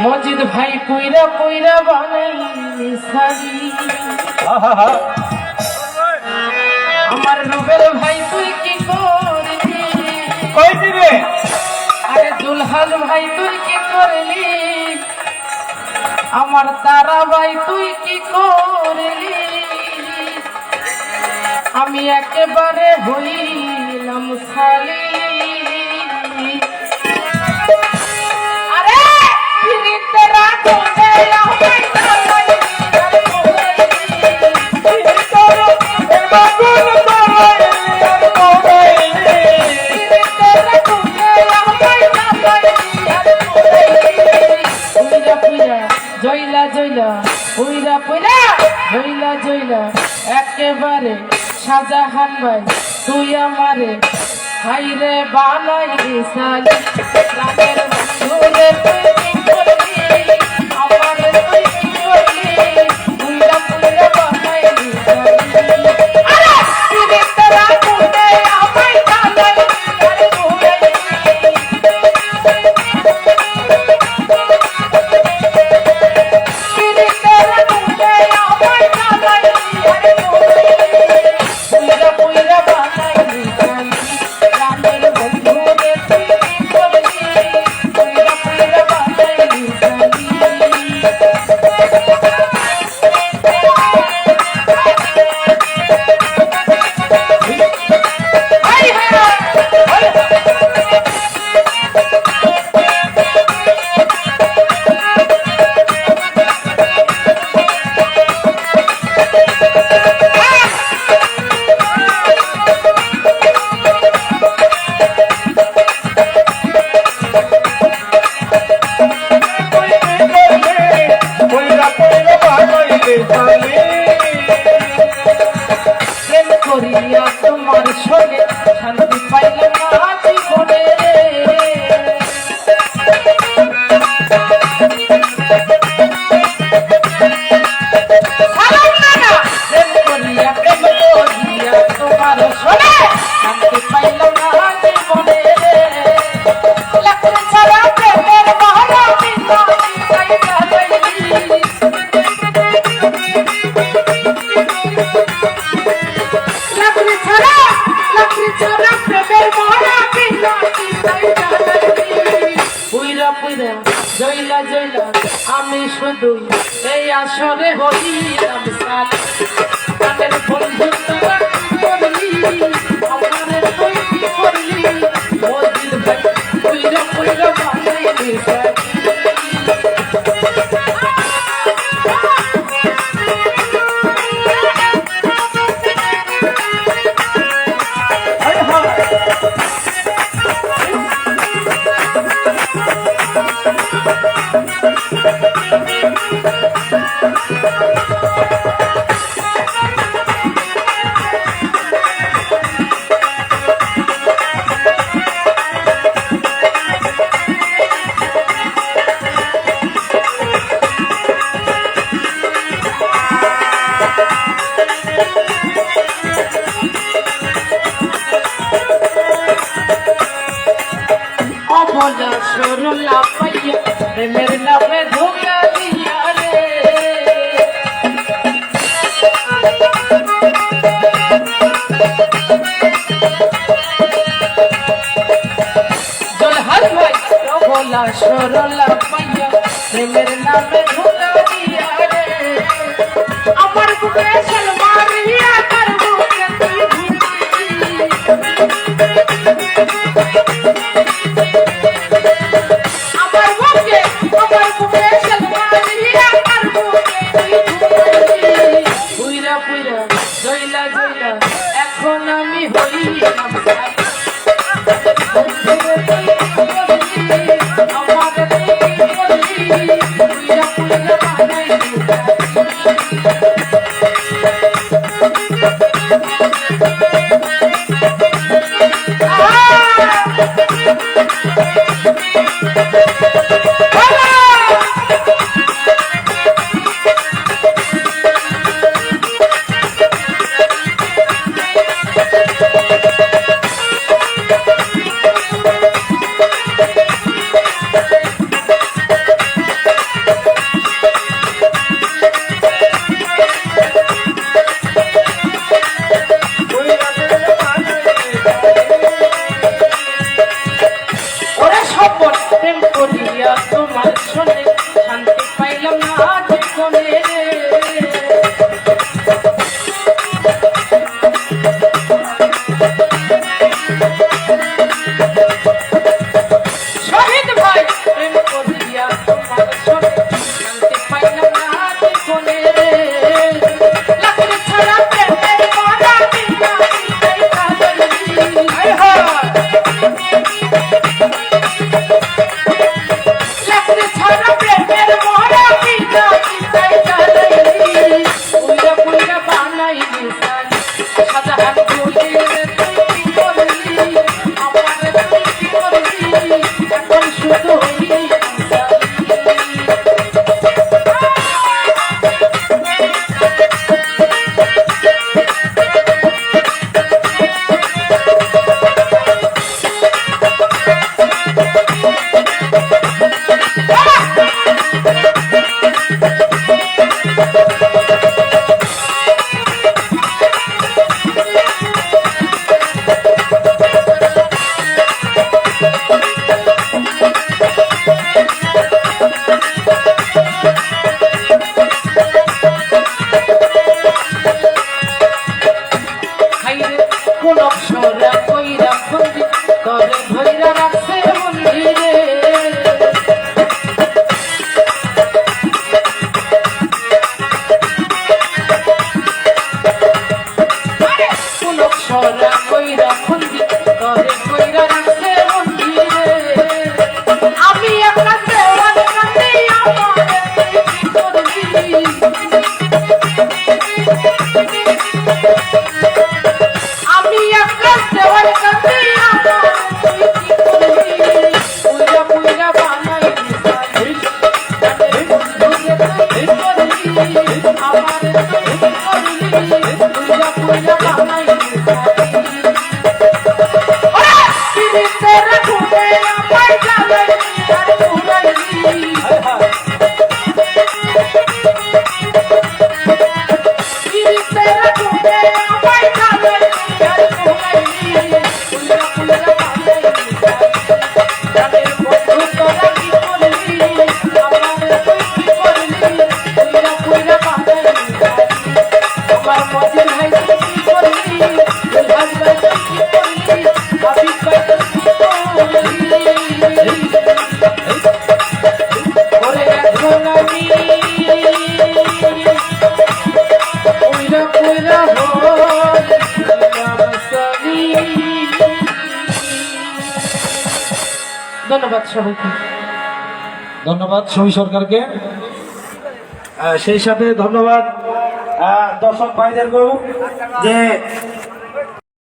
মজিদ ভাই পুইরা পুইরা বানাইলি শাড়ি। আমার রুবেল ভাই তুই কি করলি? কইছি রে আরে দুলহান ভাই তুই কি করলি? আমার তারা ভাই তুই কি করলি? আমি একেবারে হইলাম খালি। আরে ফিরিতে রাখো জয়লা জয়লা পুইরা পুইরা জয়লা জয়লা একেবারে শাহজাহান ভাই তুই আমারে হাইরে বানাইলি শালি। প্রাণের বন্ধুরে তুই কি করলি? আমারে তুই কি করলি? পুইরা পুইরা বানাইলি শালি। আরে ফিরিতে রাখো রে আমায় কালাই আর ঘুরাইলি। প্রেম করিয়া তোমার সঙ্গে শান্তি পাইলাম না জীবনে। প্রেম করিয়া তোমার সঙ্গে শান্তি পাইলাম না জীবনে। ছাড়া প্রেমের মহড়া জয়লা জয়লা আমি শুধু এই আসরে হইলাম শালি। তাদের বন্ধু তোরা কি করলি? আমারে তুই কি করলি? মজিদ ভাই পুইরা পুইরা বানাইলি শালি। অবলা সরলা পাইয়া প্রেমের নামে ধোকা দিয়া রে। দুলহান ভাই অবলা সরলা পাইয়া প্রেমের নামে ধোকা দিয়া রে। আমার বুকে চল মারিয়া তার বুকে তুই এখন আমি হইলাম গোপন প্রেম করিয়া তোমার শোনে শান্তি পাইলাম না জীবনে রে। শহীদ ভাই প্রেম করিয়া তোমার শোনে শান্তি পাইলাম না জীবনে রে। লাকড়ি ছাড়া প্রেমের মারা বিনা বিনাই কাজলি। হায় হায় লাকড়ি ছাড়া প্রেমের মারা বিনা বিনাই কাজলি। উইরা পুইরা বানাইলি সালি সাজাহান বলিলে তুই কি করলি আমার তুই কি করলি এখন শুধু হইলি কোন অক্ষরা কইরা বন্দি করে ধইরা রাখছে মন্দিরে। কোন অক্ষরা কইরা বন্দি করে ধইরা রাখছে মন্দিরে। আমি একটা দেওয়ান কান্দি আমার কি করবি আমি একটা দেওয়ার কাছে আমার তুই কি করবি পুইরা পুইরা বানাইলি সালি জানে বন্ধুরে তুই কি করবি আমার তুই কি করবি পুইরা পুইরা বানাইলি সালি। ওরে পিরিতের ঘুমে আমায় জ্বালাইলি আর ঘুরাইলি। পিরিতের ঘুমে আমায় জ্বালাইলি আর ঘুরাইলি। পুইরা পুইরা বানাইলি সালি জানে বন্ধু তোরা কি করলি আমার তুই কি করলি পুইরা পুইরা বানাইলি সালি। আমার মজির ভাই তুই কি করলি দুলহাজ ভাই তুই কি করলি হাবিব ভাই তুই কি করলি। ওরে এখন আমি পুইরা পুইরা হইলাম সালি। ধন্যবাদ সবাইকে। ধন্যবাদ সমী সরকারকে। সেই সাথে ধন্যবাদ দর্শক ভাইদেরকেও যে